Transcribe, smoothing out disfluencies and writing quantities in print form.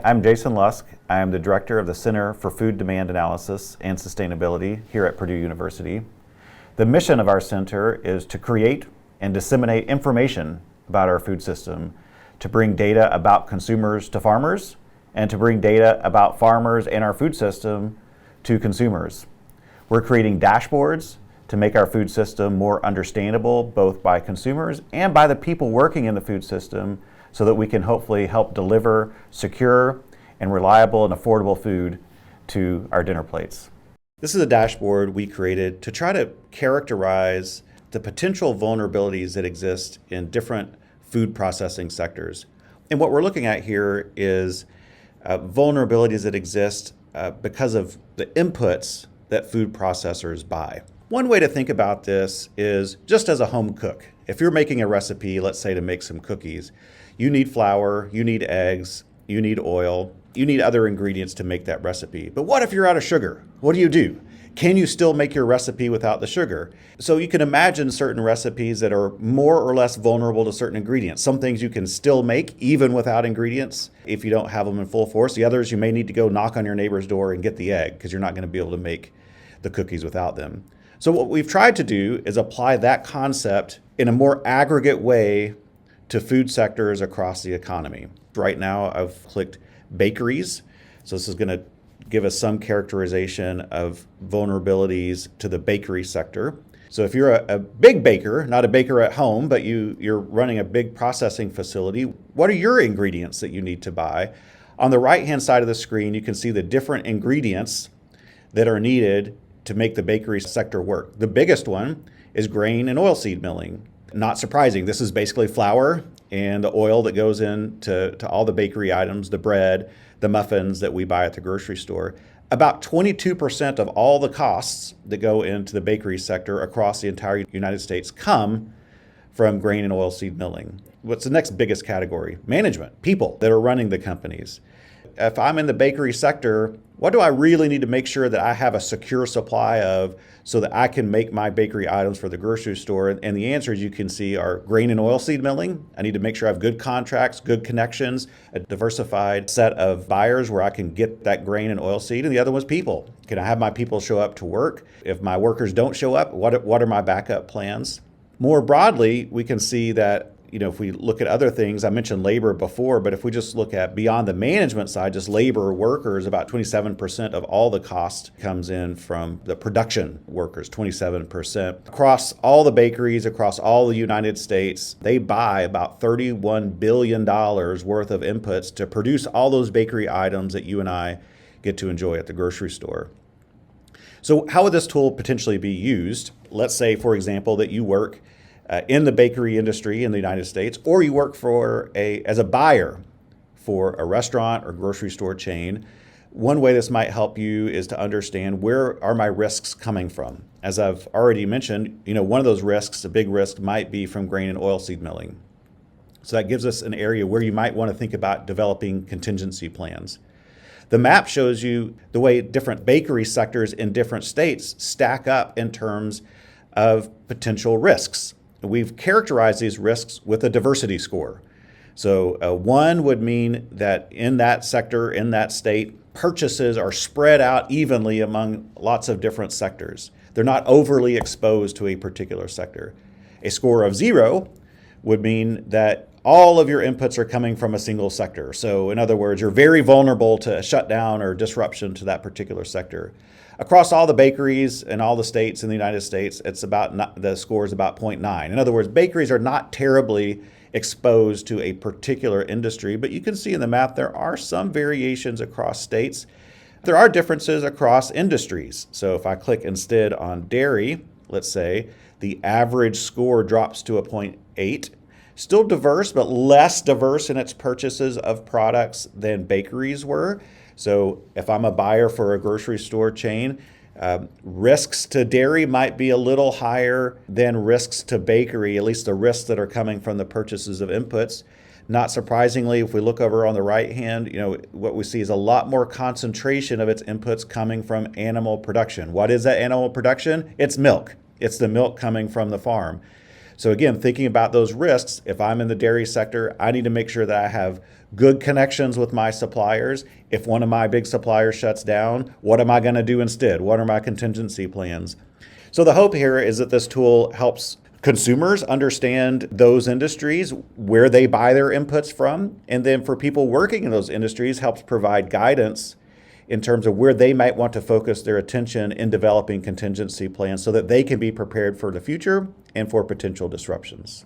I'm Jayson Lusk. I am the director of the Center for Food Demand Analysis and Sustainability here at Purdue University. The mission of our center is to create and disseminate information about our food system, to bring data about consumers to farmers, and to bring data about farmers and our food system to consumers. We're creating dashboards to make our food system more understandable both by consumers and by the people working in the food system, so that we can hopefully help deliver secure and reliable and affordable food to our dinner plates. This is a dashboard we created to try to characterize the potential vulnerabilities that exist in different food processing sectors. And what we're looking at here is vulnerabilities that exist because of the inputs that food processors buy. One way to think about this is just as a home cook. If you're making a recipe, let's say to make some cookies, you need flour, you need eggs, you need oil, you need other ingredients to make that recipe. But what if you're out of sugar? What do? Can you still make your recipe without the sugar? So you can imagine certain recipes that are more or less vulnerable to certain ingredients. Some things you can still make even without ingredients if you don't have them in full force. The others, you may need to go knock on your neighbor's door and get the egg because you're not going to be able to make the cookies without them. So what we've tried to do is apply that concept in a more aggregate way to food sectors across the economy. Right now, I've clicked bakeries. So this is going to give us some characterization of vulnerabilities to the bakery sector. So if you're a big baker, not a baker at home, but you're running a big processing facility, what are your ingredients that you need to buy? On the right-hand side of the screen, you can see the different ingredients that are needed to make the bakery sector work. The biggest one is grain and oilseed milling. Not surprising, this is basically flour and the oil that goes into all the bakery items, the bread, the muffins that we buy at the grocery store. About 22% of all the costs that go into the bakery sector across the entire United States come from grain and oilseed milling. What's the next biggest category? Management, people that are running the companies. If I'm in the bakery sector, what do I really need to make sure that I have a secure supply of so that I can make my bakery items for the grocery store? And the answers you can see are grain and oilseed milling. I need to make sure I have good contracts, good connections, a diversified set of buyers where I can get that grain and oilseed. And the other one's people. Can I have my people show up to work? If my workers don't show up, what are my backup plans? More broadly, we can see that if we look at other things, I mentioned labor before, but if we just look at beyond the management side, just labor workers, about 27% of all the cost comes in from the production workers, 27%. Across all the bakeries, across all the United States, they buy about $31 billion worth of inputs to produce all those bakery items that you and I get to enjoy at the grocery store. So how would this tool potentially be used? Let's say, for example, that you work in the bakery industry in the United States, or you work as a buyer for a restaurant or grocery store chain. One way this might help you is to understand, where are my risks coming from? As I've already mentioned, one of those risks, a big risk, might be from grain and oilseed milling. So that gives us an area where you might want to think about developing contingency plans. The map shows you the way different bakery sectors in different states stack up in terms of potential risks. We've characterized these risks with a diversity score. So 1 would mean that in that sector, in that state, purchases are spread out evenly among lots of different sectors. They're not overly exposed to a particular sector. A score of 0 would mean that all of your inputs are coming from a single sector. So in other words, you're very vulnerable to shutdown or disruption to that particular sector. Across all the bakeries in all the states in the United States, the score is about 0.9. In other words, bakeries are not terribly exposed to a particular industry, but you can see in the map there are some variations across states. There are differences across industries. So if I click instead on dairy, let's say, the average score drops to a 0.8. Still diverse, but less diverse in its purchases of products than bakeries were. So if I'm a buyer for a grocery store chain, risks to dairy might be a little higher than risks to bakery, at least the risks that are coming from the purchases of inputs. Not surprisingly, if we look over on the right hand, what we see is a lot more concentration of its inputs coming from animal production. What is that animal production? It's milk. It's the milk coming from the farm. So again, thinking about those risks, if I'm in the dairy sector, I need to make sure that I have good connections with my suppliers. If one of my big suppliers shuts down, what am I going to do instead? What are my contingency plans? So the hope here is that this tool helps consumers understand those industries, where they buy their inputs from, and then for people working in those industries helps provide guidance in terms of where they might want to focus their attention in developing contingency plans so that they can be prepared for the future and for potential disruptions.